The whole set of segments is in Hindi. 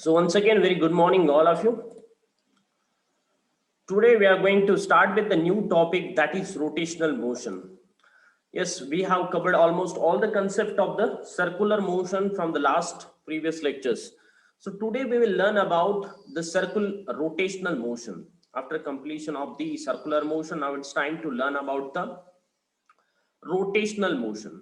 So once again, very good morning, all of you. Today we are going to start with the new topic, that is rotational motion. Yes, we have covered almost all the concept of the circular motion from the last previous lectures. So today we will learn about the circle rotational motion. After completion of the circular motion, now it's time to learn about the rotational motion.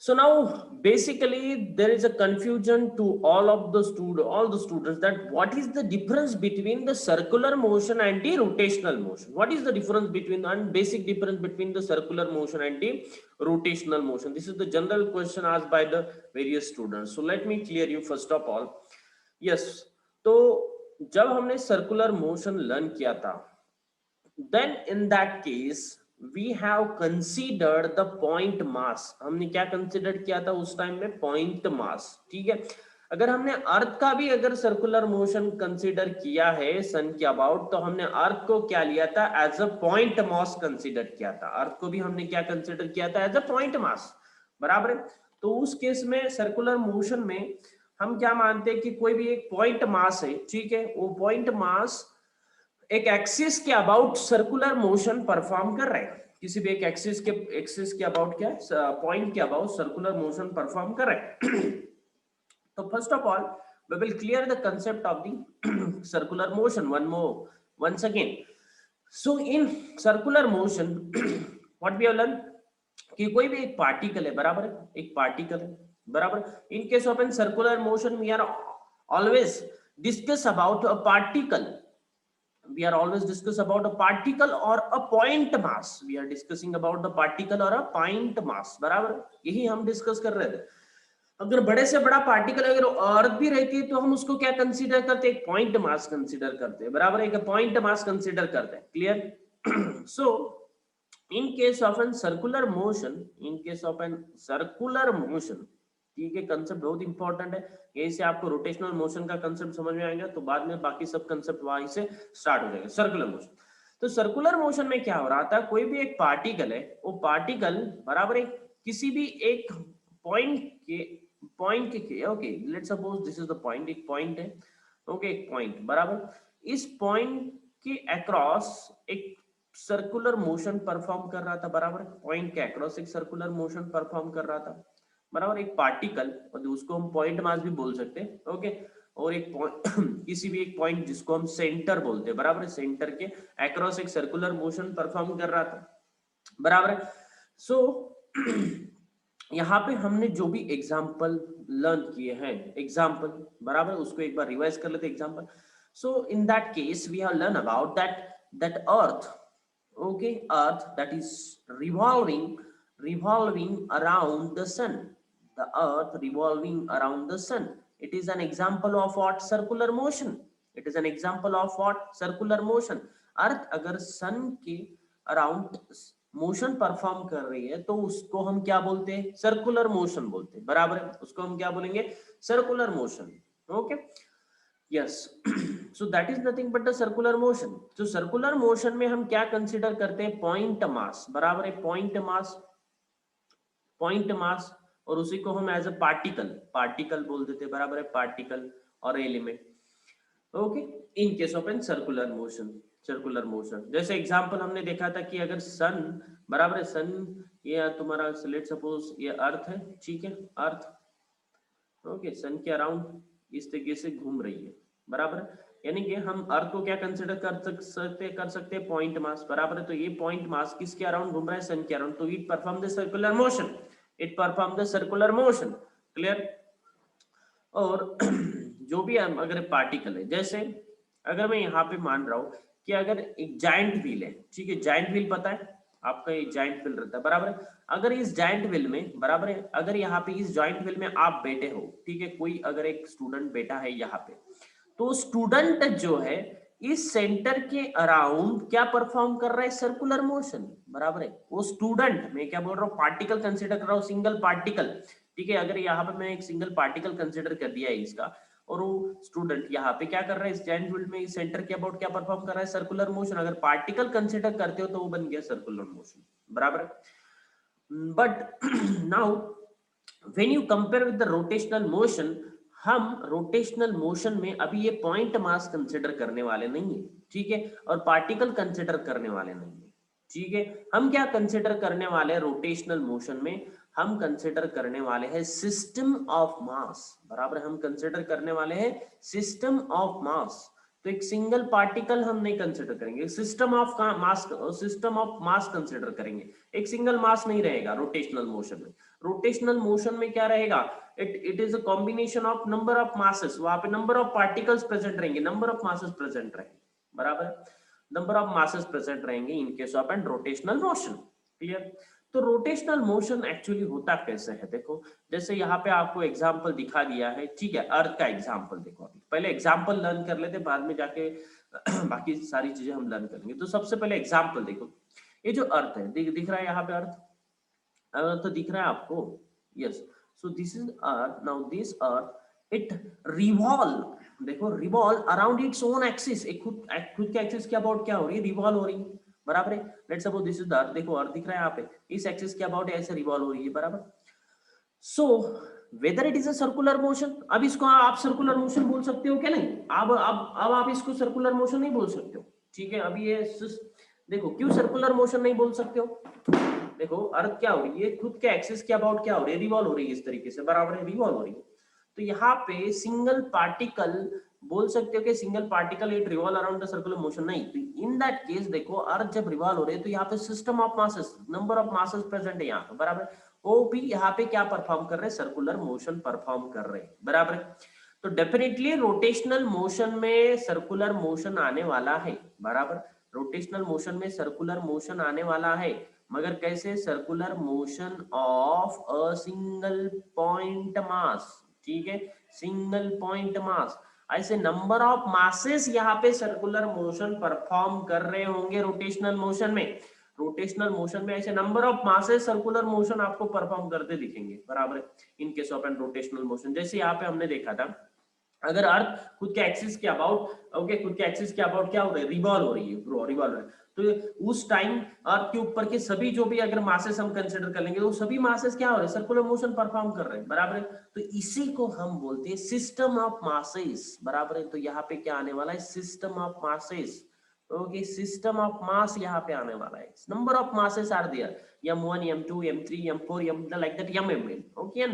So now basically there is a confusion to all the students, that what is the difference between the circular motion and the rotational motion. What is the difference between, and basic difference between the circular motion and the rotational motion? This is the general question asked by the various students. So let me clear you first of all. Yes, तो जब हमने सर्कुलर मोशन लर्न किया था, then in that case we have considered the point mass. हमने क्या कंसिडर किया था उस टाइम में? Point mass. ठीक है, अगर हमने अर्थ का भी अगर सर्कुलर मोशन कंसिडर किया है सन के अबाउट, तो हमने अर्थ को क्या लिया था? As a point mass consider किया था. अर्थ को भी हमने क्या कंसिडर किया था? As a point mass. बराबर है. तो उस केस में सर्कुलर मोशन में हम क्या मानते हैं कि कोई भी एक पॉइंट मास है. ठीक है, वो पॉइंट मास एक एक्सिस के अबाउट सर्कुलर मोशन परफॉर्म कर रहे हैं. किसी भी एक एक्सिस के अबाउट क्या पॉइंट के अबाउट सर्कुलर मोशन परफॉर्म कर रहे हैं. तो first of all we will clear the concept of the circular motion once again. So in circular motion what we have learned कि कोई भी एक पार्टिकल है. बराबर है, एक पार्टिकल है. बराबर. In case of an circular motion we are always discuss about a particle. We are always discuss about a particle or a point mass. We are discussing about the particle or a point mass. बराबर, यही हम डिस्कस कर रहे थे. अगर बड़े से बड़ा पार्टिकल अगर अर्थ भी रहती है तो हम उसको क्या कंसीडर करते हैं? एक पॉइंट मास कंसीडर करते हैं. बराबर, एक पॉइंट मास कंसीडर करते हैं. Clear? So in case of an circular motion, ठीक है, कंसेप्ट बहुत इंपॉर्टेंट है. यही से आपको रोटेशनल मोशन का कंसेप्ट समझ में आएगा, तो बाद में बाकी सब कंसेप्ट वहीं से स्टार्ट हो जाएगा. Circular motion. तो सर्कुलर मोशन में क्या हो रहा था? कोई भी एक पार्टिकल है, वो पार्टिकल बराबर एक किसी भी एक पॉइंट के okay, let's suppose this is the point. एक पॉइंट है, ओके, एक पॉइंट. बराबर, इस पॉइंट के अक्रॉस एक सर्कुलर मोशन परफॉर्म कर रहा था. बराबर, पॉइंट के अक्रॉस एक सर्कुलर मोशन परफॉर्म कर रहा था. बराबर, एक पार्टिकल, और उसको हम पॉइंट मास भी बोल सकते हैं. ओके, और एक पॉइंट किसी भी एक पॉइंट जिसको हम सेंटर बोलते हैं. बराबर, सेंटर के अक्रॉस एक सर्कुलर मोशन परफॉर्म कर रहा था. बराबर है. सो यहाँ पे हमने जो भी एग्जाम्पल लर्न किए हैं, एग्जाम्पल, बराबर, उसको एक बार रिवाइज कर लेते हैं. Example. So in that case we have learn about that earth, okay, earth that is revolving around the sun. The earth revolving around the sun, it is an example of what? Circular motion. It is an example of what? Circular motion. अर्थ अगर सन के अराउंड मोशन परफॉर्म कर रही है तो उसको हम क्या बोलते हैं? सर्कुलर मोशन बोलते हैं. बराबर है, उसको हम क्या बोलेंगे? Circular motion. Okay, yes. So that is nothing but the circular motion. तो सर्कुलर मोशन में हम क्या कंसीडर करते हैं? Point mass. बराबर है, पॉइंट मास, और उसी को हम एज अ पार्टिकल बोल देते हैं. बराबर है, पार्टिकल और element. Okay, in case of an circular motion जैसे एग्जांपल हमने देखा था कि अगर सन, बराबर है, सन ये तुम्हारा लेट सपोज ये अर्थ है. ठीक है, अर्थ, ओके, सन के अराउंड इस तरीके से घूम रही है. बराबर, यानी कि हम अर्थ को क्या कंसीडर कर सकते हैं? Point mass. बराबर है, तो ये पॉइंट मास किसके अराउंड घूम रहा है? सन के अराउंड. तो it perform the circular motion. Clear? और जो भी अगर पार्टिकल है, जैसे अगर मैं यहाँ पे मान रहा हूँ कि अगर एक जाइंट व्हील है. ठीक है, जाइंट व्हील पता है आपका? ये जाइंट व्हील रहता है. बराबर है, अगर इस जाइंट व्हील में, बराबर है, अगर यहाँ पे इस जॉइंट व्हील में आप बैठे हो, ठीक है, कोई अगर एक स्टूडेंट बैठा है यहाँ पे, तो स्टूडेंट जो है इस सेंटर के अराउंड क्या परफॉर्म कर रहा है? Circular motion. बराबर है, वो स्टूडेंट, मैं क्या बोल रहा हूँ? पार्टिकल कंसीडर कर रहा हूँ, सिंगल पार्टिकल. ठीक है, अगर यहाँ पे मैं एक सिंगल पार्टिकल कंसीडर कर दिया है इसका, और वो स्टूडेंट यहाँ पे क्या कर रहा है? इस जाइंट व्हील में इस सेंटर के अबाउट क्या परफॉर्म कर रहा है? Circular motion. अगर पार्टिकल कंसीडर करते हो तो वो बन गया सर्कुलर मोशन. बराबर. But now when you compare with the rotational motion, हम रोटेशनल मोशन में अभी ये पॉइंट मास कंसिडर करने वाले नहीं है, ठीक है, और पार्टिकल कंसिडर करने वाले नहीं है, ठीक है। हम क्या कंसिडर करने वाले हैं रोटेशनल मोशन में? हम कंसिडर करने वाले हैं सिस्टम ऑफ मास, बराबर। हम कंसिडर करने वाले हैं सिस्टम ऑफ मास। तो एक सिंगल पार्टिकल हम नहीं कंसिडर करेंगे, system of mass, system of mass consider करेंगे। एक सिंगल मास नहीं रहेगा रोटेशनल मोशन में। रोटेशनल मोशन में क्या रहेगा? It is a combination of number of masses, वहां पे नंबर ऑफ पार्टिकल्स प्रेजेंट रहेंगे, नंबर ऑफ मासेस प्रेजेंट रहेंगे, बराबर। नंबर ऑफ मासेस प्रेजेंट रहेंगे in case of an rotational motion. Clear? तो रोटेशनल मोशन एक्चुअली होता कैसे है? देखो, जैसे यहाँ पे आपको एग्जांपल दिखा दिया है, ठीक है, अर्थ का एग्जांपल देखो। अभी पहले एग्जांपल लर्न कर लेते, बाद में जाके बाकी सारी चीजें हम लर्न करेंगे। तो सबसे पहले एग्जांपल देखो, ये जो अर्थ है, दिख रहा है यहाँ पे अर्थ? तो दिख रहा है आपको? Yes. So this is earth. Now this earth it revolve, देखो, revolve around its own axis. एक खुद के एक्सिस के अबाउट क्या हो रही है? रिवॉल्व हो रही है, बराबर है। Let's suppose this is the earth, देखो अर्थ दिख रहा है यहाँ पे, इस एक्सिस के अबाउट ऐसे रिवॉल्व हो रही है, बराबर। So whether it is a circular motion, अब इसको आप सर्कुलर मोशन बोल सकते हो क्या? नहीं, अब आप इसको सर्कुलर मोशन नहीं बोल सकते हो, ठीक है। अभी ये देखो, क्यों सर्कुलर मोशन नहीं बोल सकते हो? देखो, अर्थ क्या हो रही है? खुद के एक्सिस के अबाउट क्या हो रही है? रिवॉल्व हो रही है, इस तरीके से, बराबर है, रिवॉल्व हो रही है। तो यहाँ पे सिंगल पार्टिकल बोल सकते हो कि single particle it revolve around the circular motion, नहीं। तो इन दैट केस देखो, अर्थ जब रिवॉल्व हो रही है तो यहाँ पे system of masses, number of masses present है यहाँ पे, बराबर। वो भी यहाँ पे क्या परफॉर्म कर रहे हैं? सर्कुलर मोशन परफॉर्म कर रहे हैं, बराबर। तो डेफिनेटली रोटेशनल मोशन में सर्कुलर मोशन आने वाला है, बराबर। रोटेशनल मोशन में सर्कुलर मोशन आने वाला है, मगर कैसे? Circular motion of a single point mass, ठीक है, सिंगल पॉइंट मास। ऐसे नंबर ऑफ मासेस यहाँ पे सर्कुलर मोशन परफॉर्म कर रहे होंगे रोटेशनल मोशन में। रोटेशनल मोशन में ऐसे number of masses circular motion आपको परफॉर्म करते दिखेंगे, बराबर। In case of an rotational motion, जैसे यहाँ पे हमने देखा था, अगर अर्थ खुद के एक्सिस के अबाउट, ओके, खुद के एक्सिस के अबाउट क्या हो रहा है? रिवॉल्व हो रही है, रिवॉल्व हो रही है। तो उस टाइम अर्थ के ऊपर के सभी जो भी अगर मासेस हम कंसीडर कर लेंगे, तो सभी मासेस क्या हो रहे हैं? सर्कुलर मोशन परफॉर्म कर रहे हैं, बराबर है। तो इसी को हम बोलते हैं सिस्टम ऑफ मासेस, बराबर है। तो यहाँ पे क्या आने वाला है? System of masses. Okay, system of mass यहाँ पे आने वाला है। Number of masses are there, m1 m2 m3 m4 m like that, mn, okay,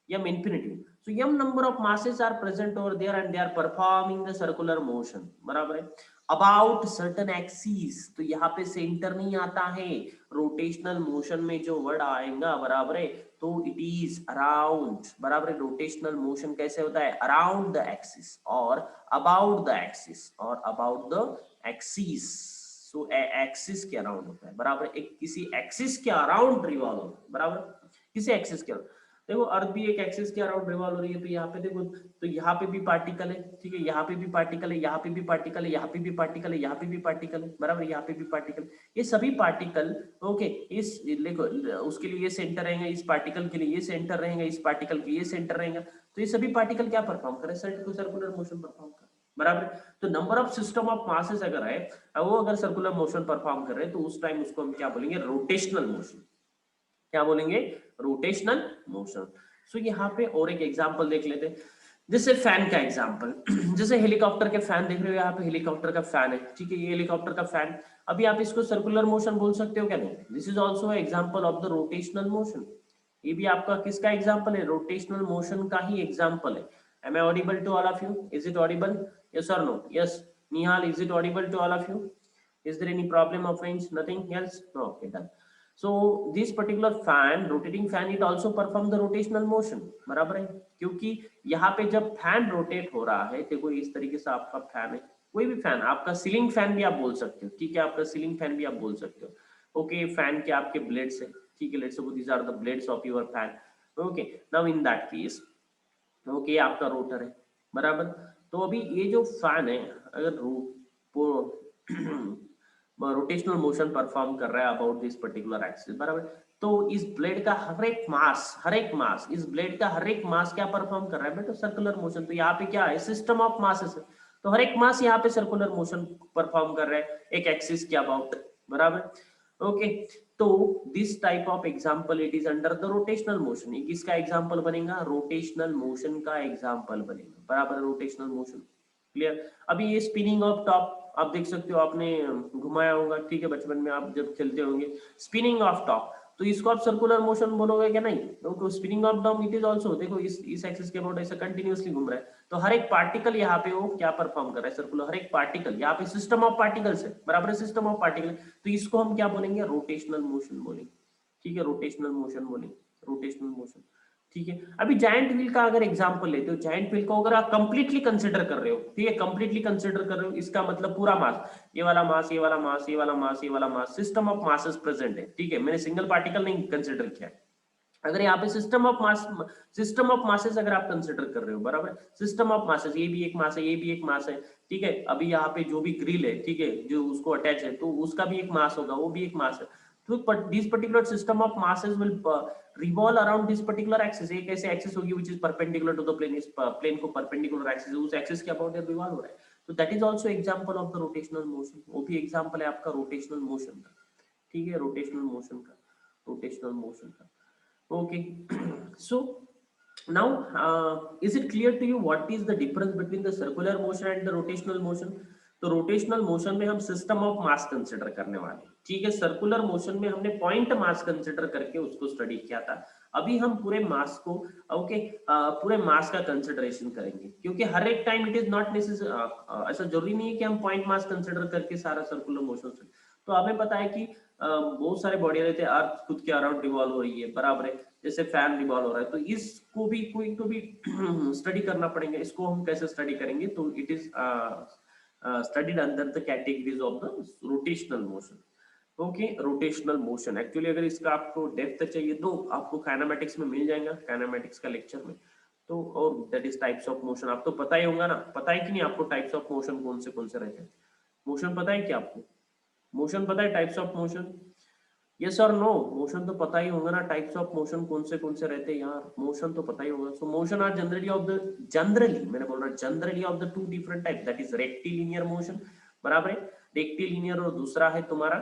m infinity. So m number of masses are present over there and they are performing the circular motion, बराबर है। अबाउट सर्टन एक्सिस, तो यहाँ पे सेंटर नहीं आता है। रोटेशनल मोशन में जो वर्ड आएगा, बराबर है, तो इट इज अराउंड, बराबर है। रोटेशनल मोशन कैसे होता है? अराउंड द एक्सिस और अबाउट द एक्सिस और about the axis. So axis के अराउंड होता है, बराबर। एक किसी एक्सिस के अराउंड रिवॉल्व होता है, बराबर, किसी एक्सिस के अराउंड। देखो, अर्थ भी एक एक्सिस के अराउंड रिवॉल्व हो रही है, तो यहाँ पे देखो, तो यहाँ पे भी पार्टिकल है, ठीक है, यहाँ पे भी पार्टिकल है, यहाँ पे भी पार्टिकल है, यहाँ पे भी पार्टिकल है, यहाँ पे भी पार्टिकल है, बराबर, यहाँ पे भी पार्टिकल। ये सभी पार्टिकल, ओके, इस देखो, उसके लिए ये सेंटर रहेगा, इस पार्टिकल के लिए ये सेंटर रहेगा, इस पार्टिकल के ये सेंटर रहेगा। तो ये सभी पार्टिकल क्या परफॉर्म करे? सर्कुलर मोशन परफॉर्म करे, बराबर। तो number of system of masses अगर है, वो अगर सर्कुलर मोशन परफॉर्म कर रहे हैं, तो उस टाइम उसको हम क्या बोलेंगे? Rotational motion. क्या बोलेंगे? Rotational motion. सो यहाँ पे और एक एग्जांपल देख लेते हैं, जैसे फैन का एग्जांपल। जैसे हेलीकॉप्टर के फैन देख रहे हो, यहाँ पे हेलीकॉप्टर का फैन है, ठीक है, ये हेलीकॉप्टर का फैन। अभी आप इसको सर्कुलर मोशन बोल सकते हो क्या? नहीं। This is also example of the rotational motion. ये भी आपका किसका एग्जाम्पल है? रोटेशनल मोशन का ही एग्जाम्पल है। Am I audible to all of you? Is it audible? Yes or no? Yes. Nihal, is it audible to all of you? Is there any problem of range? Nothing else? No. Okay, done. So this particular fan, rotating fan, it also perform the rotational motion, बराबर है। क्योंकि यहाँ पे जब फैन रोटेट हो रहा है, देखो इस तरीके से आपका फैन है, कोई भी फैन, आपका सीलिंग फैन भी आप बोल सकते हो, ठीक है, आपका सीलिंग फैन भी आप बोल सकते हो। ओके, फैन के आपके ब्लेड्स है, ठीक है, let's suppose these are the blades of your fan. Okay, now in that case, okay, आपका रोटर है, बराबर। तो अभी ये जो फैन है, अगर रोटेशनल मोशन परफॉर्म कर रहा है अबाउट दिस पर्टिकुलर एक्सिस, बराबर। तो इस ब्लेड का हर एक मास, इस ब्लेड का हर एक मास क्या परफॉर्म कर रहा है बेटा? Circular motion. तो यहाँ पे क्या है? सिस्टम ऑफ मासेस है। तो हर एक मास यहाँ पे सर्कुलर मोशन परफॉर्म कर रहा है एक एक्सिस के अबाउट, बराबर। ओके, तो this type of example it is under the rotational motion. ये किसका एग्जांपल बनेगा? रोटेशनल मोशन का एग्जांपल बनेगा, बराबर, रोटेशनल मोशन। क्लियर? अभी ये स्पिनिंग ऑफ टॉप आप देख सकते हो, आपने घुमाया होगा, ठीक है, बचपन में आप जब खेलते होंगे स्पिनिंग ऑफ टॉप, तो इसको आप सर्कुलर मोशन बोलोगे क्या? नहीं, तो spinning of top it is also, देखो इस एक्सिस के अबाउट ऐसा कंटिन्यूअसली घूम रहा है, तो हर एक पार्टिकल यहाँ पे वो क्या परफॉर्म कर रहा है? सर्कुलर। हर एक पार्टिकल यहाँ पे सिस्टम ऑफ पार्टिकल्स है, बराबर, सिस्टम ऑफ पार्टिकल, तो इसको हम क्या बोलेंगे? रोटेशनल मोशन बोलेंगे, ठीक है, रोटेशनल मोशन बोलेंगे, रोटेशनल मोशन, ठीक है। अभी जायंट व्हील का अगर एग्जांपल लेते हो, जायंट व्हील को अगर आप कंप्लीटली कंसीडर कर रहे हो, ठीक है, कंप्लीटली कंसीडर कर रहे हो, इसका मतलब पूरा मास, ये वाला मास, ये वाला मास, ये वाला मास, ये वाला मास, सिस्टम ऑफ मासेस प्रेजेंट है, ठीक है, मैंने सिंगल पार्टिकल नहीं कंसीडर किया। अगर यहाँ पे system of mass, system of masses अगर आप कंसीडर कर रहे हो, बराबर, सिस्टम ऑफ मासेस, ये भी एक मास है, ये भी एक मास है, ठीक है। अभी यहाँ पे जो भी ग्रिल है, ठीक है, जो उसको अटैच है, तो उसका भी एक मास होगा, वो भी एक मास है। तो this particular system of masses will revolve around this particular axis. एक ऐसे एक्सिस होगी which is perpendicular to the plane, इस प्लेन को परपेंडिकुलर एक्सिस, उस एक्सिस के अबाउट रिवॉल्व हो रहा है, तो that is also example of the rotational motion. वो भी एग्जांपल है आपका रोटेशनल मोशन का, ठीक है, रोटेशनल मोशन का, रोटेशनल मोशन का। Okay, so now is it clear to you what is the difference between the circular motion and the rotational motion? तो रोटेशनल मोशन में हम सिस्टम ऑफ मास कंसिडर करने वाले हैं, ठीक है। सर्कुलर मोशन में हमने पॉइंट मास कंसिडर करके उसको स्टडी किया था। अभी हम पूरे मास को, ओके, पूरे मास का कंसिडरेशन करेंगे, क्योंकि हर एक time it is not necessary, ऐसा जरूरी नहीं है कि हम पॉइंट मास कंसिडर करके सारा सर्कुलर मोशन। तो हमें पता है कि बहुत सारे बॉडी रहते हैं, अर्थ खुद के अराउंड रिवॉल्व हो रही है, बराबर है, जैसे फैन रिवॉल्व हो रहा है, तो इसको भी कोई तो भी स्टडी करना पड़ेगा। इसको हम कैसे स्टडी करेंगे? तो it is studied under the categories of the rotational motion. Okay, rotational motion actually अगर इसका आपको डेप्थ चाहिए तो आपको काइनेमेटिक्स में मिल जाएगा, काइनेमेटिक्स का लेक्चर में। तो और that is types of motion, आप तो पता ही होगा ना, पता है कि नहीं आपको टाइप्स ऑफ मोशन कौन से रहते हैं? मोशन पता है क्या आपको? मोशन पता है टाइप्स ऑफ मोशन? यस और नो? मोशन तो पता ही होगा ना, टाइप्स ऑफ मोशन कौन से रहते हैं यार, मोशन तो पता ही होगा। So motion are generally of the, generally मैंने बोल रहा generally of the two different type, that is rectilinear motion, बराबर है, रेक्टिलिनियर, और दूसरा है तुम्हारा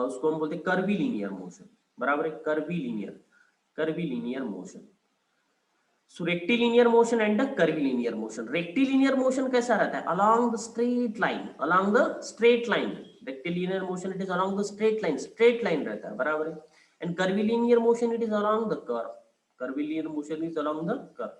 उसको हम बोलते हैं कर्वीलिनियर मोशन, बराबर है, curvilinear, curvilinear motion. So rectilinear motion and the curvilinear motion. Rectilinear motion कैसा रहता है? Along the straight line, along the straight line. Rectilinear motion it is along the straight line रहता है, बराबर है। And curvilinear motion it is along the curve. Curvilinear motion is along the curve.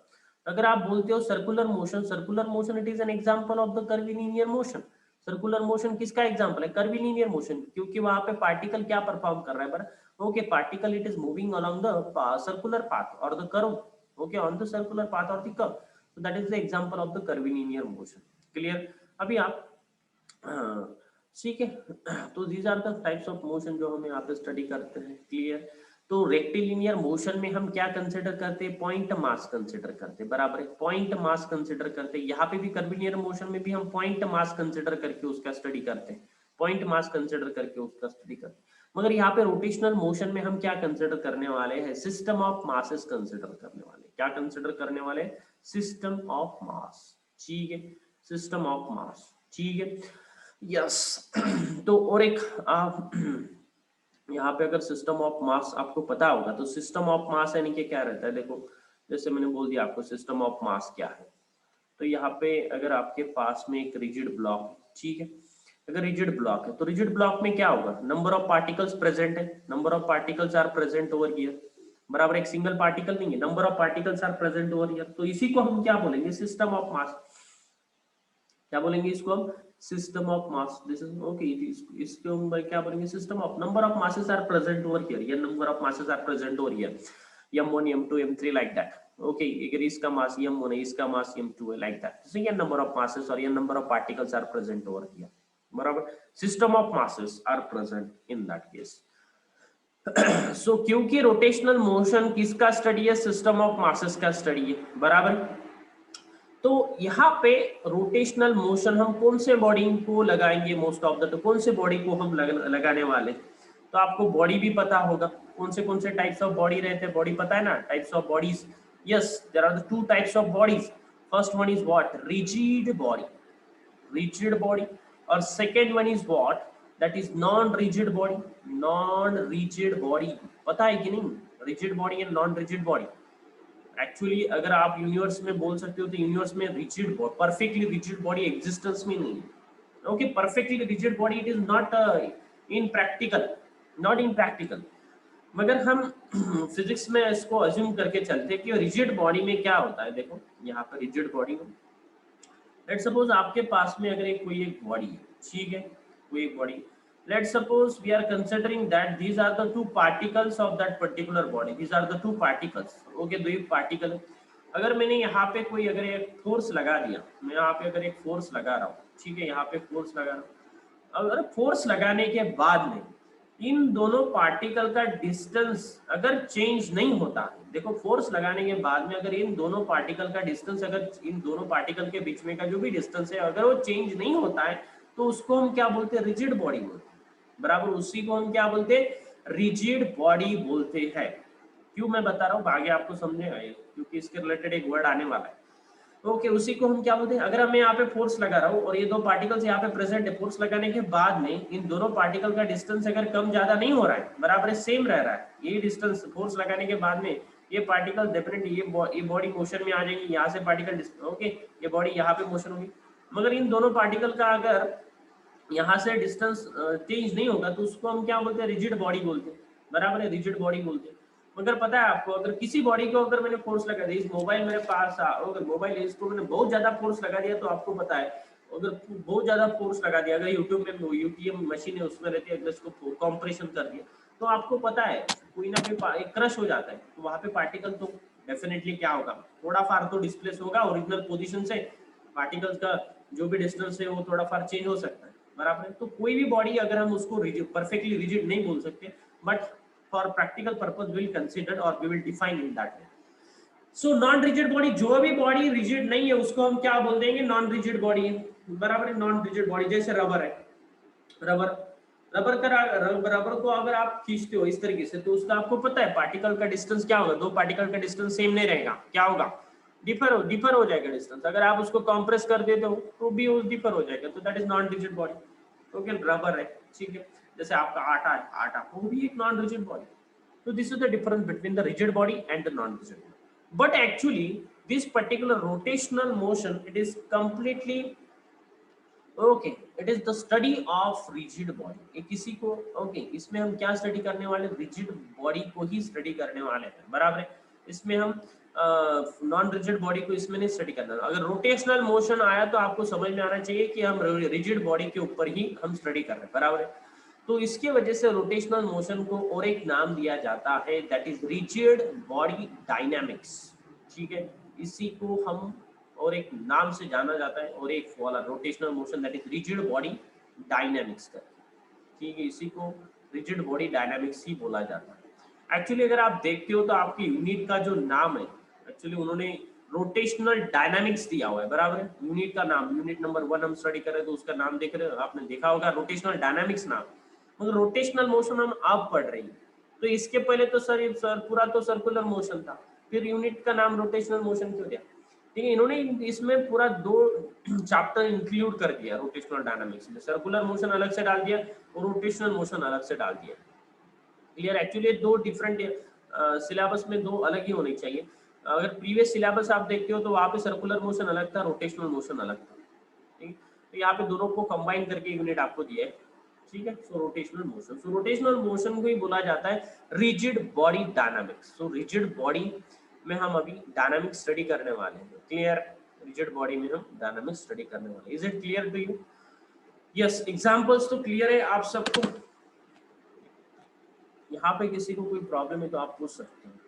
अगर आप बोलते हो circular motion it is an example of the curvilinear motion. Circular motion किसका एग्जांपल है? कर्वीलिनियर मोशन, क्योंकि वहां पे पार्टिकल क्या परफॉर्म कर रहा है? पर okay, particle it is moving along the circular path और the curve, okay, on the circular path or the curve, so that is the example of the curvilinear motion. Clear? अभी आप ठीक है, तो these are the types of motion जो हम यहाँ पे स्टडी करते हैं। क्लियर? तो रेक्टिलिनियर मोशन में हम क्या कंसिडर करते हैं? पॉइंट मास कंसिडर करते हैं, बराबर है, पॉइंट मास कंसिडर करते हैं। यहाँ पे भी कर्विलिनियर मोशन में भी हम पॉइंट मास कंसिडर करके उसका स्टडी करते हैं, पॉइंट मास कंसिडर करके उसका स्टडी करते हैं। मगर यहाँ पे रोटेशनल मोशन में हम क्या कंसिडर करने वाले हैं? सिस्टम ऑफ मासेस कंसिडर करने वाले। क्या कंसिडर करने वाले? सिस्टम ऑफ मास, ठीक है, सिस्टम ऑफ मास, ठीक है, यस। तो और एक आप यहाँ पे अगर सिस्टम ऑफ मास आपको पता होगा, तो सिस्टम ऑफ मास यानी कि क्या रहता है? देखो, जैसे मैंने बोल दिया आपको सिस्टम ऑफ मास क्या है, तो यहाँ पे अगर आपके पास में एक रिजिड ब्लॉक, ठीक है, अगर रिजिड ब्लॉक है तो रिजिड ब्लॉक में क्या होगा? नंबर ऑफ पार्टिकल्स प्रेजेंट है, number of particles are present over here, बराबर, एक सिंगल पार्टिकल नहीं है, number of particles are present over here, तो इसी को हम क्या बोलेंगे? System of mass. क्या बोलेंगे इसको हम? System of mass. This is okay, इसको हम क्या बोलेंगे? System of number of masses are present over here, या number of masses are present over here, m1 m2 m3 like that. Okay, अगर इसका मास m1 है, इसका मास m2 है, लाइक दैट, so ये नंबर ऑफ मासेस और ये number of particles are present over here, बराबर, system of masses are present in that case. So क्योंकि रोटेशनल मोशन किसका स्टडी है? सिस्टम ऑफ मासेस का स्टडी है, बराबर। तो यहाँ पे रोटेशनल मोशन हम कौन से बॉडी को लगाएंगे? मोस्ट ऑफ द, तो कौन से बॉडी को हम लगाने वाले? तो आपको बॉडी भी पता होगा, कौन से टाइप्स ऑफ बॉडी रहते हैं, बॉडी पता है ना, types of bodies. Yes, there are the two types of bodies. First one is what? Rigid body, rigid body, or second one is what? That is non rigid body. Non rigid body पता है कि नहीं, rigid body and non rigid body. Actually अगर आप यूनिवर्स में बोल सकते हो तो यूनिवर्स में rigid body, perfectly rigid body existence में नहीं है। Okay, perfectly rigid body it is not in practical, not in practical. मगर हम फिजिक्स में इसको अज्यूम करके चलते हैं कि रिजिड बॉडी में क्या होता है। देखो यहाँ पर रिजिड बॉडी में लेट सपोज आपके पास में अगर एक कोई एक बॉडी है, ठीक है, कोई एक body, let suppose we are considering that these are the two particles of that particular body, these are the two particles. Okay, दो पार्टिकल। अगर मैंने यहाँ पे कोई अगर एक फोर्स लगा दिया, मैं यहाँ पे अगर एक फोर्स लगा रहा हूँ, ठीक है, यहाँ पे फोर्स लगा रहा हूँ, अगर फोर्स लगाने के बाद में इन दोनों पार्टिकल का डिस्टेंस अगर चेंज नहीं होता है, देखो फोर्स लगाने के बाद में अगर इन दोनों पार्टिकल का डिस्टेंस, अगर इन दोनों पार्टिकल के बीच में का जो भी डिस्टेंस है अगर वो चेंज नहीं होता है तो उसको हम क्या बोलते हैं, रिजिड बॉडी बोलते हैं। बराबर, उसी को हम क्या बोलते हैं, रिजिड बॉडी बोलते हैं। क्यों मैं बता रहा हूँ, आगे आपको समझेगा ये, क्योंकि इसके रिलेटेड एक वर्ड आने वाला है। ओके, उसी को हम क्या बोलते हैं, अगर मैं यहाँ पे फोर्स लगा रहा हूँ और ये दो पार्टिकल्स यहाँ पे प्रेजेंट है, फोर्स लगाने के बाद में इन दोनों पार्टिकल का डिस्टेंस अगर कम ज्यादा नहीं हो रहा है, बराबर है, सेम रह रहा है, ये डिस्टेंस फोर्स लगाने के बाद में ये पार्टिकल डेफिनेटली ये बॉडी मोशन में आ जाएगी, यहाँ से पार्टिकल, ओके, ये बॉडी यहाँ पे मोशन होगी। मगर इन दोनों पार्टिकल का अगर यहाँ से डिस्टेंस चेंज नहीं होगा तो उसको हम क्या बोलते हैं, रिजिड बॉडी बोलते हैं। बराबर है, रिजिड बॉडी बोलते हैं। मगर पता है आपको, अगर किसी बॉडी को अगर मैंने फोर्स लगा दिया, इस मोबाइल मेरे पास अगर मोबाइल है इसको मैंने बहुत ज्यादा फोर्स लगा दिया, तो आपको पता है अगर बहुत ज्यादा फोर्स लगा दिया, अगर यूट्यूब में यूटीएम मशीन है उसमें रहती है, अगर इसको कॉम्प्रेशन कर दिया तो आपको पता है कोई ना कोई क्रश हो जाता है, तो वहां पे पार्टिकल तो डेफिनेटली क्या होगा, थोड़ा फार तो डिस्प्लेस होगा ओरिजिनल पोजीशन से, पार्टिकल्स का जो भी डिस्टेंस है वो थोड़ा फार चेंज हो सकता है। बराबर है, तो कोई भी बॉडी अगर हम उसको परफेक्टली रिजिड नहीं बोल सकते, but for practical purpose will consider और we will define in that way. So non rigid body, जो भी बॉडी रिजिड नहीं है उसको हम क्या बोल देंगे, नॉन रिजिड बॉडी है। बराबर है, नॉन रिजिड बॉडी, जैसे रबर है, रबर रबर का रबर को अगर आप खींचते हो इस तरीके से तो उसका आपको पता है पार्टिकल का डिस्टेंस क्या होगा, दो पार्टिकल का डिस्टेंस सेम नहीं रहेगा, क्या होगा, डिफर हो जाएगा डिस्टेंस। अगर आप उसको कंप्रेस कर देते हो तो भी वो डिफर हो जाएगा, तो that is non rigid body. Okay, rubber है, ठीक है, जैसे आपका आटा है, आटा वो भी एक non rigid body. So this is the difference between the rigid body and the non-rigid body. But actually, this particular rotational motion, it is completely okay. It is the study of rigid body. एक किसी को okay, इसमें हम क्या स्टडी करने वाले, rigid body को ही स्टडी करने वाले हैं। बराबर है, इसमें हम नॉन रिजिड बॉडी को इसमें नहीं स्टडी करना। अगर रोटेशनल मोशन आया तो आपको समझ में आना चाहिए कि हम रिजिड बॉडी के ऊपर ही हम स्टडी कर रहे हैं। बराबर है, तो इसके वजह से रोटेशनल मोशन को और एक नाम दिया जाता है, that is rigid body dynamics. ठीक है, इसी को हम और एक नाम से जाना जाता है, और एक वाला rotational motion that is rigid body dynamics का। ठीक है, इसी को रिजिड बॉडी डायनामिक्स ही बोला जाता है। एक्चुअली अगर आप देखते हो तो आपकी यूनिट का जो नाम है, एक्चुअली उन्होंने रोटेशनल डायनामिक्स दिया हुआ है। बराबर है, यूनिट का नाम, यूनिट नंबर 1 हम स्टडी कर रहे हैं तो उसका नाम देख रहे हो, आपने देखा होगा रोटेशनल डायनामिक्स नाम। मगर रोटेशनल मोशन हम अब पढ़ रही हैं, तो इसके पहले तो सर पूरा तो सर्कुलर मोशन था, फिर यूनिट का नाम रोटेशनल मोशन क्यों दिया। ठीक है, इन्होंने इसमें पूरा 2 चैप्टर इंक्लूड कर दिया रोटेशनल डायनामिक्स में, सर्कुलर मोशन अलग से डाल दिया और रोटेशनल मोशन अलग से डाल दिया। क्लियर, एक्चुअली 2 डिफरेंट सिलेबस में 2 अलग ही होने चाहिए। अगर प्रीवियस सिलेबस आप देखते हो तो वहाँ पे सर्कुलर मोशन अलग था, रोटेशनल मोशन अलग था। ठीक, तो यहाँ पे दोनों को कंबाइन करके यूनिट आपको दिया है। ठीक है, सो रोटेशनल मोशन, सो रोटेशनल मोशन को ही बोला जाता है रिजिड बॉडी डायनामिक्स। सो रिजिड बॉडी में हम अभी डायनामिक्स स्टडी करने वाले हैं। क्लियर, रिजिड बॉडी में हम डायनामिक्स स्टडी करने वाले हैं। Is it clear to you? Yes, examples तो क्लियर है आप सबको। यहाँ पे किसी को कोई प्रॉब्लम है तो आप पूछ सकते हैं।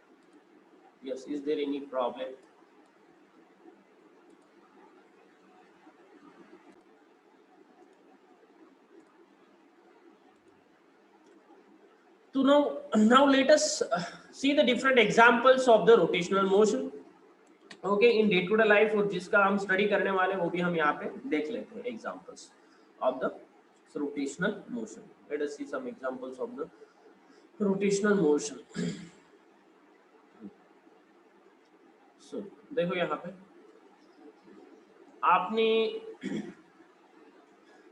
Yes, is there any problem? So now let us see the different examples of the rotational motion. Okay, in day to day life, और जिसका हम स्टडी करने वाले हैं वो भी हम यहाँ पे देख लेते हैं examples of the rotational motion. Let us see some examples of the rotational motion. So देखो यहाँ पे आपने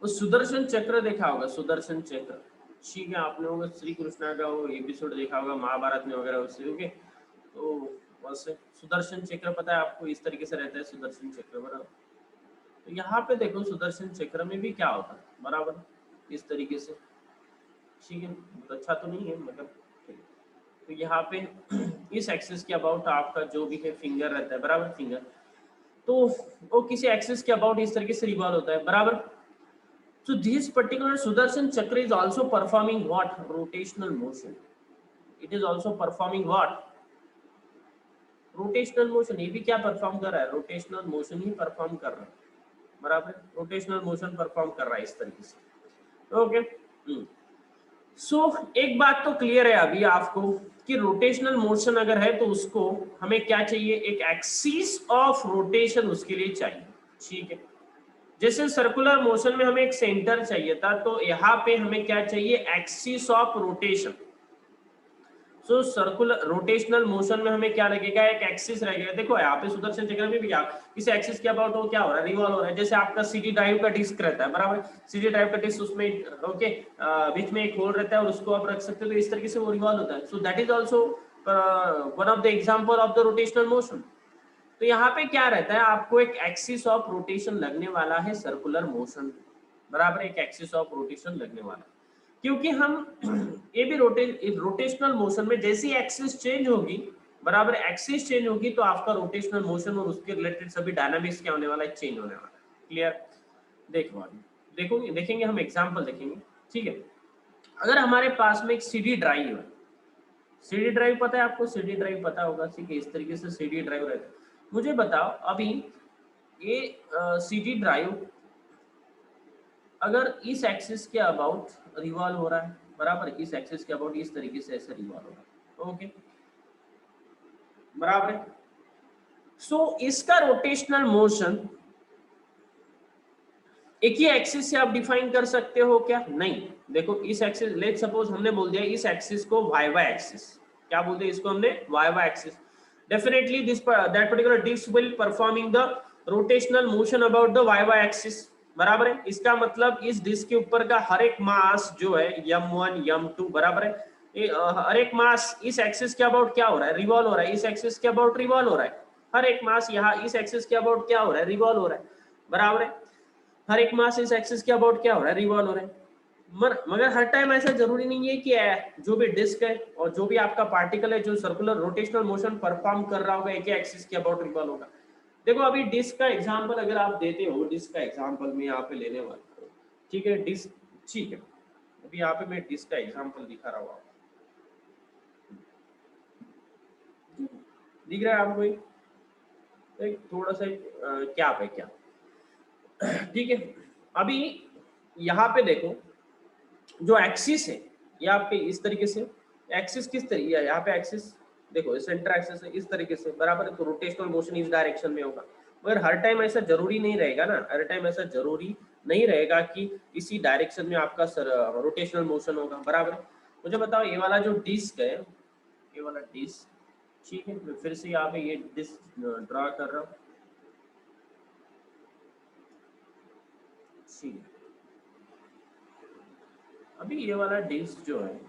वो सुदर्शन चक्र देखा होगा, सुदर्शन चक्र, ठीक है, आपने होगा श्री कृष्णा का वो एपिसोड देखा होगा महाभारत में वगैरह उससे, ओके। तो वैसे सुदर्शन चक्र पता है आपको, इस तरीके से रहता है सुदर्शन चक्र, बराबर। तो यहाँ पे देखो सुदर्शन चक्र में भी क्या होता है, बराबर इस तरीके से, ठीक है, बहुत अच्छा तो नहीं है मतलब, ठीक है। तो यहाँ पे इस एक्सिस के अबाउट आपका जो भी है फिंगर रहता है, बराबर फिंगर, तो वो किसी एक्सिस के अबाउट इस तरीके से रिवॉल्व होता है, बराबर। So this particular Sudarshan Chakra is also performing what? Rotational motion. It is also performing what? Rotational motion. ये भी क्या परफॉर्म कर रहा है? रोटेशनल मोशन ही परफॉर्म कर रहा है, बराबर, रोटेशनल मोशन परफॉर्म कर रहा है इस तरीके से, ओके। सो एक बात तो क्लियर है अभी आपको कि रोटेशनल मोशन अगर है तो उसको हमें क्या चाहिए, एक एक्सिस ऑफ रोटेशन उसके लिए चाहिए, ठीक है। जैसे सर्कुलर मोशन में हमें एक सेंटर चाहिए था, तो यहाँ पे हमें क्या चाहिए, axis of rotation. So circular rotational motion में हमें क्या लगेगा, एक एक्सिस रहेगा। देखो यहाँ पे सुदर्शन चक्र में भी क्या, इस एक्सिस के अबाउट वो क्या हो रहा है, रिवॉल्व हो रहा है। जैसे आपका सीडी ड्राइव का डिस्क रहता है, बराबर, सीडी ड्राइव का डिस्क, उसमें ओके बीच में एक होल रहता है और उसको आप रख सकते हो, तो इस तरीके से वो रिवॉल्व होता है। So that is also one of the example of the rotational motion. तो यहाँ पे क्या रहता है, आपको एक एक्सिस ऑफ रोटेशन लगने वाला है सर्कुलर मोशन, बराबर, एक एक्सिस ऑफ रोटेशन लगने वाला है। क्योंकि हम ये भी रोटेशनल मोशन में जैसी एक्सिस चेंज होगी, बराबर, एक्सिस चेंज होगी तो आपका रोटेशनल मोशन और उसके रिलेटेड सभी डायनामिक्स क्या होने वाला है, चेंज होने वाला है। क्लियर? देखेंगे हम एग्जांपल देखेंगे, ठीक है। अगर हमारे पास में एक सीडी ड्राइव है, सीडी ड्राइव पता है आपको, सीडी ड्राइव पता होगा, ठीक है, इस तरीके से सीडी ड्राइव रहता है। मुझे बताओ अभी ये सीडी ड्राइव अगर इस एक्सिस के अबाउट रिवॉल्व हो रहा है, बराबर, इस एक्सिस के अबाउट इस तरीके से ऐसे रिवॉल्व हो रहा है, ओके, बराबर है। सो इसका रोटेशनल मोशन एक ही एक्सिस से आप डिफाइन कर सकते हो क्या? नहीं। देखो इस एक्सिस, लेट सपोज हमने बोल दिया इस एक्सिस को वाई वाई एक्सिस, क्या बोलते हैं इसको हमने, Y Y axis. Definitely this that particular disk will performing the rotational motion about the Y Y axis, बराबर है। इसका मतलब इस डिस्क के ऊपर का हर एक मास जो है m1 m2, बराबर है, हर एक मास इस एक्सिस के अबाउट क्या हो रहा है, रिवॉल्व हो रहा है, इस एक्सिस के अबाउट रिवॉल्व हो रहा है। हर एक मास यहाँ इस एक्सिस के अबाउट क्या हो रहा है, रिवॉल्व हो रहा है, बराबर है। हर एक मास इस एक्सिस के अबाउट क्या हो रहा है, रिवॉल्व हो रहा है। मगर हर टाइम ऐसा जरूरी नहीं है कि जो भी डिस्क है और जो भी आपका पार्टिकल है जो सर्कुलर रोटेशनल मोशन परफॉर्म कर रहा होगा एक ही एक्सिस के अबाउट रिवॉल्व होगा। देखो अभी डिस्क का एग्जांपल अगर आप देते हो, डिस्क का एग्जांपल मैं यहाँ पे लेने वाला हूँ, ठीक है, डिस्क, ठीक है। अभी यहाँ पे मैं डिस्क का एग्जांपल दिखा रहा हूँ, दिख रहा है आपको? एक थोड़ा सा क्या पे क्या, ठीक है। अभी यहाँ पे देखो जो एक्सिस है ये आपके इस तरीके से, एक्सिस किस तरीके, यहाँ पे एक्सिस देखो सेंटर एक्सिस है इस तरीके से, बराबर है। तो रोटेशनल मोशन इस डायरेक्शन में होगा, मगर हर टाइम ऐसा जरूरी नहीं रहेगा ना, हर टाइम ऐसा जरूरी नहीं रहेगा कि इसी डायरेक्शन में आपका रोटेशनल मोशन होगा, बराबर है। मुझे बताओ ये वाला जो डिस्क है, ये वाला डिस्क, ठीक है, मैं फिर से यहाँ पे ये डिस्क ड्रा कर रहा हूँ, ठीक है। अभी ये वाला डिस्क जो है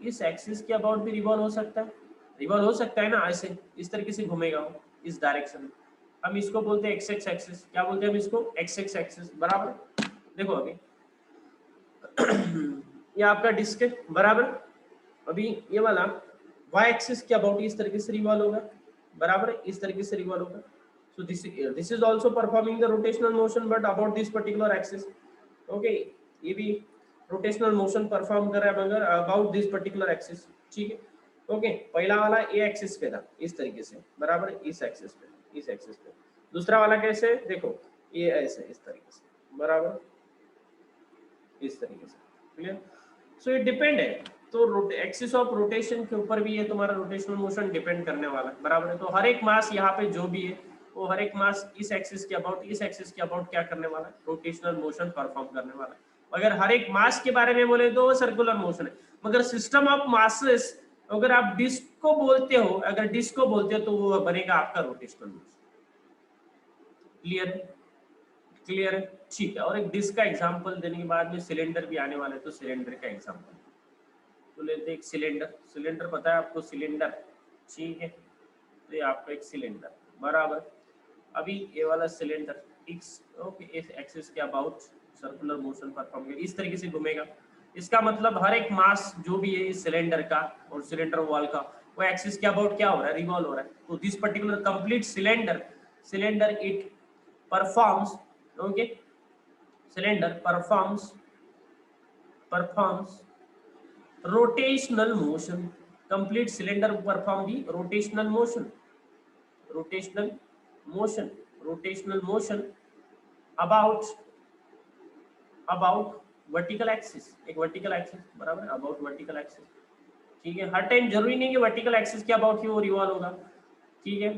इस एक्सिस के अबाउट भी रिवॉल्व हो सकता है, रिवॉल्व हो सकता है ना, ऐसे इस तरीके से घूमेगा वो इस डायरेक्शन में। हम इसको बोलते हैं एक्स एक्स एक्सिस, क्या बोलते हैं हम इसको, एक्स एक्स एक्सिस, बराबर। देखो अभी ये आपका डिस्क है, बराबर। अभी ये वाला वाई एक्सिस के अबाउट इस तरीके से रिवॉल्व होगा, बराबर, इस तरीके से रिवॉल्व होगा। सो this is also performing the rotational motion but about this particular axis, okay. ये भी रोटेशनल मोशन परफॉर्म कर रहा है मगर अबाउट दिस पर्टिकुलर एक्सिस, ठीक है, ओके। पहला वाला ए एक्सिस पे था इस तरीके से, बराबर, इस एक्सिस पे, इस एक्सिस पे। दूसरा वाला कैसे, देखो ये ऐसे इस तरीके से, बराबर, इस तरीके से, क्लियर। सो ये डिपेंड है, तो एक्सिस ऑफ रोटेशन के ऊपर भी ये तुम्हारा रोटेशनल मोशन डिपेंड करने वाला है, बराबर है। तो हर एक मास यहाँ पे जो भी है वो हर एक मास इस एक्सिस के अबाउट, इस एक्सिस के अबाउट क्या करने वाला है, रोटेशनल मोशन परफॉर्म करने वाला है। अगर हर एक मास के बारे में बोले तो वो सर्कुलर मोशन है, मगर सिस्टम ऑफ मासेस अगर आप डिस्क को बोलते हो, अगर डिस्क को बोलते हो तो वो बनेगा आपका रोटेशनल मोशन, क्लियर है? क्लियर है, ठीक है। और एक डिस्क का एग्जांपल देने के बाद में सिलेंडर भी आने वाला है, तो सिलेंडर का एग्जांपल तो लेते एक सिलेंडर। सिलेंडर पता है आपको, सिलेंडर, ठीक है। तो ये आपका एक सिलेंडर बराबर। अभी ये वाला सिलेंडर एक्स, ओके, इस एक्सिस के अबाउट सर्कुलर मोशन परफॉर्म करेगा, इस तरीके से घूमेगा। इसका मतलब हर एक मास जो भी है इस सिलेंडर का और सिलेंडर वॉल का, वो एक्सिस के अबाउट क्या हो रहा है, रिवॉल्व हो रहा है। तो this particular complete cylinder it performs, okay, cylinder performs rotational motion. Complete cylinder perform the rotational motion rotational motion about vertical axis, एक वर्टिकल एक्सिस बराबर है, अबाउट वर्टिकल एक्सिस, ठीक है। हर टाइम जरूरी नहीं कि वर्टिकल एक्सिस के अबाउट ही वो रिवॉल्व होगा, ठीक है।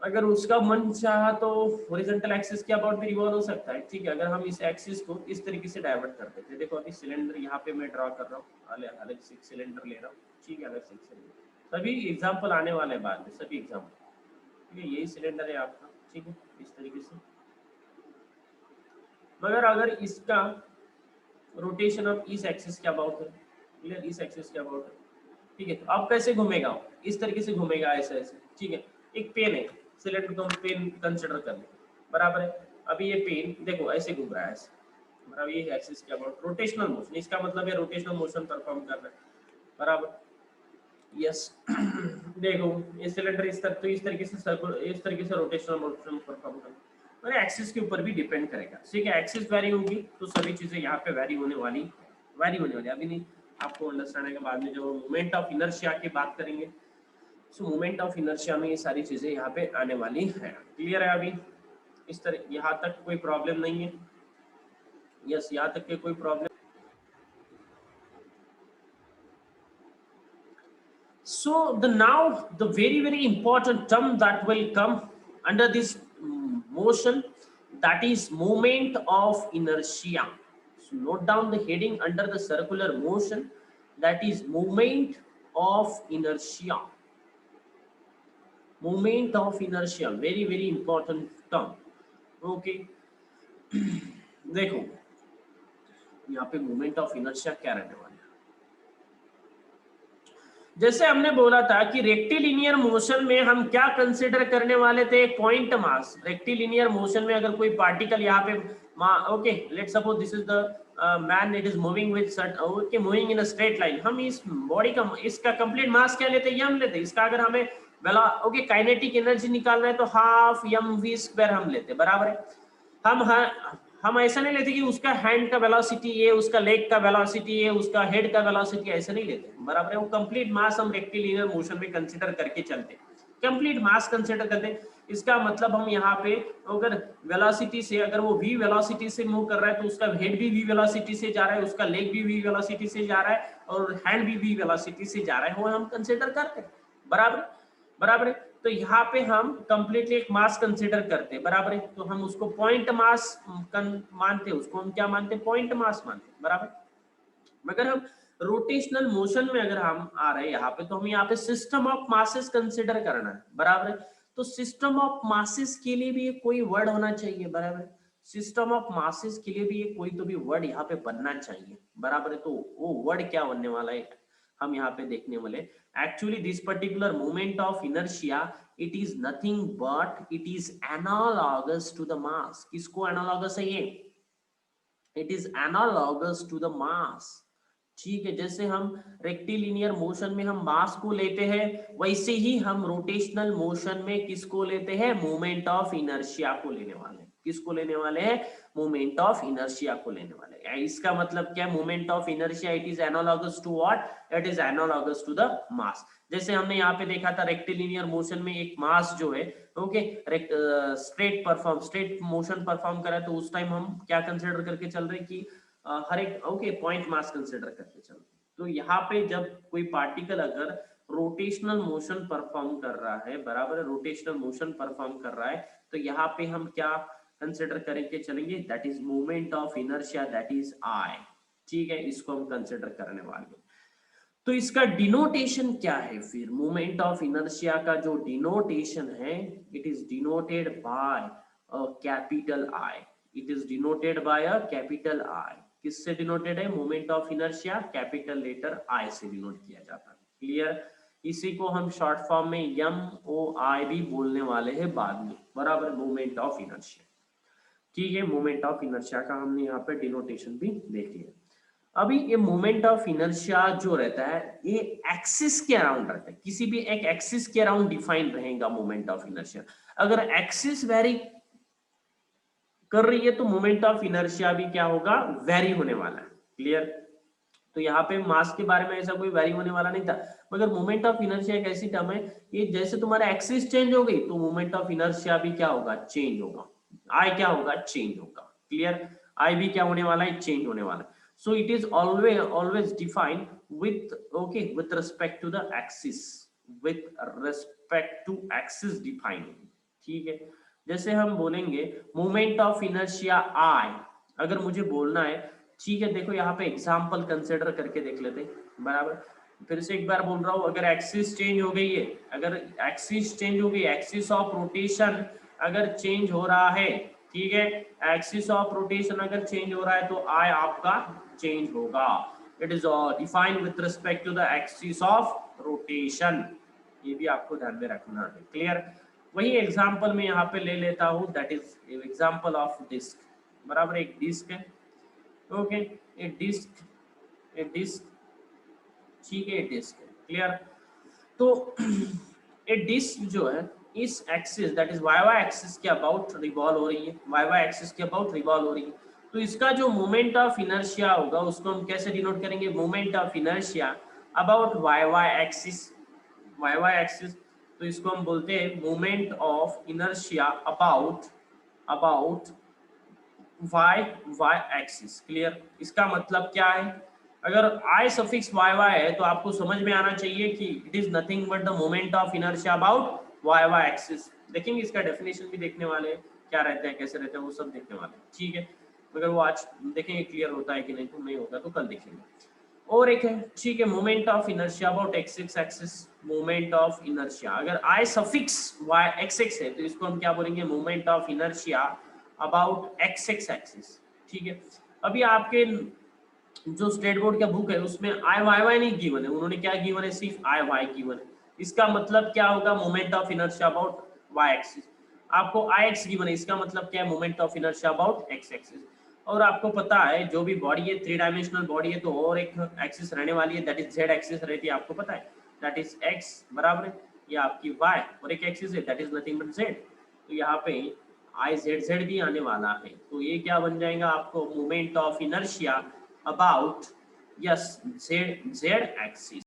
अगर उसका मन चाहा तो हॉरिजॉन्टल एक्सिस के अबाउट भी रिवॉल्व हो सकता है, ठीक है। अगर हम इस एक्सिस को इस तरीके से डाइवर्ट कर देते हैं, देखो अभी सिलेंडर यहाँ पे मैं ड्रॉ कर रहा हूँ, अलग से सिलेंडर ले रहा हूँ, ठीक है, अलग से सिलेंडर, सभी एग्जाम्पल आने वाले हैं बाद में, सभी एग्जाम्पल, ठीक है। यही सिलेंडर है आपका, ठीक है, इस तरीके से। मगर अगर इसका रोटेशन ऑफ इस एक्सिस के अबाउट है, क्लियर, इस एक्सिस के अबाउट है, ठीक है। तो अब कैसे घूमेगा, इस तरीके से घूमेगा, ऐसे ऐसे, ठीक है। एक पेन है, सिलेंडर को हम पेन कंसिडर कर लें, बराबर है। अभी ये पेन देखो ऐसे घूम रहा है, ऐसे, बराबर, ये एक्सिस के अबाउट रोटेशनल मोशन, इसका मतलब है रोटेशनल मोशन परफॉर्म कर रहा है, बराबर, यस। देखो ये सिलेंडर इस तरह, तो इस तरीके से सर्कुलर, इस तरीके से रोटेशनल मोशन परफॉर्म कर, और एक्सिस के ऊपर भी डिपेंड करेगा, ठीक है। एक्सिस वेरी होगी तो सभी चीजें यहाँ पे वेरी होने वाली, अभी नहीं, आपको अंडरस्टैंड है बाद में जब मोमेंट ऑफ इनर्शिया की बात करेंगे। सो मोमेंट ऑफ इनर्शिया में ये सारी चीजें यहाँ पे आने वाली है, क्लियर है। अभी इस तरह यहाँ तक कोई प्रॉब्लम नहीं है, यस, यहाँ तक के कोई problem. So the very important term that will come under this motion, that is moment of inertia. So note down the heading under the circular motion, that is moment of inertia. Moment of inertia, very important term, okay। देखो यहाँ पे मोमेंट ऑफ इनर्शिया क्या रहने वाला है, जैसे हमने बोला था कि रेक्टिलिनियर मोशन में हम क्या कंसीडर करने वाले थे, पॉइंट मास। रेक्टिलिनियर मोशन में अगर कोई पार्टिकल यहाँ पे, okay, let's suppose this is the man, it is moving with, okay, moving in a straight line, हम इस बॉडी का, इसका कंप्लीट मास क्या लेते हैं, यम लेते हैं। इसका अगर हमें ओके काइनेटिक एनर्जी निकाल रहे हैं तो हाफ यम वी स्क्वायर हम लेते हैं, बराबर है। हम ऐसा नहीं लेते कि उसका हैंड का वेलोसिटी ये, उसका लेग का वेलोसिटी ये, उसका हेड का वेलोसिटी, ऐसा नहीं लेते, बराबर है। वो कंप्लीट मास हम रेक्टिलिनियर मोशन में कंसीडर करके चलते, कंप्लीट मास कंसीडर करते। इसका मतलब हम यहाँ पे अगर वेलोसिटी से, अगर वो v वेलोसिटी से मूव कर रहा है तो उसका हेड भी v वेलोसिटी से जा रहा है, उसका लेग भी v वेलोसिटी से जा रहा है, और हैंड भी v वेलोसिटी से जा रहा है, वो हम कंसीडर करते हैं, बराबर है। तो यहाँ पे हम कंप्लीटली एक मास कंसीडर करते हैं, बराबर है। तो हम उसको पॉइंट मास मानते हैं, उसको हम क्या मानते हैं, पॉइंट मास मानते हैं, बराबर। मगर हम रोटेशनल मोशन में अगर हम आ रहे हैं यहाँ पे, तो हम यहाँ पे सिस्टम ऑफ मासेस कंसीडर करना है, बराबर है। तो सिस्टम ऑफ मासेस के लिए भी कोई वर्ड होना चाहिए, बराबर है। सिस्टम ऑफ मासेस के लिए भी कोई तो भी वर्ड यहाँ पे बनना चाहिए, बराबर है। तो वो वर्ड क्या बनने वाला है, हम यहाँ पे देखने वाले। Actually this particular moment of inertia, it is nothing but it is analogous to the mass. किसको एनालॉगस है ये, it is analogous to the mass, ठीक है। जैसे हम रेक्टिलिनियर मोशन में हम मास को लेते हैं, वैसे ही हम रोटेशनल मोशन में किसको लेते हैं, मोमेंट ऑफ इनर्शिया को लेने वाले हैं। किसको लेने वाले हैं, मोमेंट ऑफ इनर्शिया को लेने वाले हैं। इसका मतलब क्या, moment of inertia it is analogous to what, it is analogous to the mass. जैसे हमने यहाँ पे देखा था रेक्टिलिनियर मोशन में एक मास जो है, ओके, स्ट्रेट मोशन परफॉर्म करा, तो उस टाइम हम क्या कंसिडर करके चल रहे कि हर एक, ओके, पॉइंट मास कंसिडर करके चल। तो यहाँ पे जब कोई पार्टिकल अगर रोटेशनल मोशन परफॉर्म कर रहा है, बराबर है, रोटेशनल मोशन परफॉर्म कर रहा है, तो यहाँ पे हम क्या कंसिडर करके चलेंगे, that is moment of inertia, that is I, ठीक है। इसको हम कंसिडर करने वाले हैं। तो इसका डिनोटेशन क्या है फिर, मोमेंट ऑफ इनर्शिया का जो डिनोटेशन है, it is denoted by capital I. It is denoted by a capital I. किससे डिनोटेड है? Moment of inertia capital letter I से डिनोट किया जाता है। क्लियर? इसी को हम शॉर्ट फॉर्म में एम ओ आई भी बोलने वाले हैं बाद में, बराबर, मोमेंट ऑफ इनर्शिया। ठीक है, मोमेंट ऑफ इनर्शिया का हमने यहाँ पे डिनोटेशन भी देख लिया। अभी ये मोमेंट ऑफ इनर्शिया जो रहता है ये एक्सिस के अराउंड रहता है, किसी भी एक एक्सिस के अराउंड डिफाइन रहेगा मोमेंट ऑफ इनर्शिया। अगर एक्सिस वेरी कर रही है तो मोमेंट ऑफ इनर्शिया भी क्या होगा? वेरी होने वाला है। क्लियर? तो यहाँ पे मास के बारे में ऐसा कोई वेरी होने वाला नहीं था, मगर मोमेंट ऑफ इनर्शिया एक ऐसी टर्म है, ये जैसे तुम्हारा एक्सिस चेंज हो गई तो मोमेंट ऑफ इनर्शिया भी क्या होगा? चेंज होगा। आई क्या होगा? चेंज होगा। क्लियर? आई भी क्या होने वाला है? चेंज होने वाला है। So it is always defined with respect to the axis, with respect to axis defined। ठीक है, जैसे हम बोलेंगे मोमेंट ऑफ इनर्शिया आई, अगर मुझे बोलना है, ठीक है, देखो यहाँ पे एग्जांपल कंसिडर करके देख लेते हैं, बराबर। फिर से एक बार बोल रहा हूँ, अगर एक्सिस चेंज हो गई है, अगर एक्सिस चेंज हो गई, एक्सिस ऑफ रोटेशन अगर चेंज हो रहा है, ठीक है, एक्सिस ऑफ रोटेशन अगर चेंज हो रहा है तो आई आपका चेंज होगा। It is defined with respect to the axis of rotation, ये भी आपको ध्यान में रखना है। क्लियर? वही एग्जांपल में यहाँ पे ले लेता हूँ, that is example of disk, बराबर। एक डिस्क है, ओके, एक डिस्क, ठीक है, डिस्क है। क्लियर? तो ये डिस्क जो है इस axis, that is Y Y axis के अबाउट रिवॉल्व हो रही है, वाई वाई एक्सिस के अबाउट रिवॉल्व हो रही है, तो इसका जो मोमेंट ऑफ इनर्शिया होगा उसको हम कैसे डिनोट करेंगे? Moment of inertia about Y Y axis, Y Y axis, तो इसको हम बोलते हैं moment of inertia about Y Y axis. Clear? इसका मतलब क्या है? अगर आई सफिक्स वाई वाई है तो आपको समझ में आना चाहिए कि it is nothing but the moment of inertia about Y Y axis. देखेंगे इसका डेफिनेशन भी देखने वाले हैं, क्या रहता है, कैसे रहता है, वो सब देखने वाले हैं। ठीक है, मगर वो आज देखेंगे क्लियर होता है कि नहीं, तो नहीं होगा तो कल देखेंगे। और एक है, ठीक है, moment of inertia about X axis, moment of inertia, अगर आई सफिक्स वाई एक्स एक्स है तो इसको हम क्या बोलेंगे? Moment of inertia about x x axis. ठीक है, अभी आपके जो स्टेट बोर्ड का बुक है उसमें आई वाई वाई नहीं गिवन है, उन्होंने क्या गिवन है? सिर्फ आई वाई गिवन है। इसका मतलब क्या होगा? Moment of inertia about Y axis. आपको आई एक्स गिवन है, इसका मतलब क्या है? Moment of inertia about X axis. और आपको पता है जो भी बॉडी है, थ्री डायमेंशनल बॉडी है, तो और एक एक्सिस रहने वाली है, दैट इज जेड एक्सिस रहती है, आपको पता है, दैट इज एक्स, बराबर है, ये आपकी वाई, और एक एक्सिस है that is nothing but Z. तो यहाँ पे आई जेड जेड भी आने वाला है, तो ये क्या बन जाएगा आपको? Moment of inertia about, yes, z axis।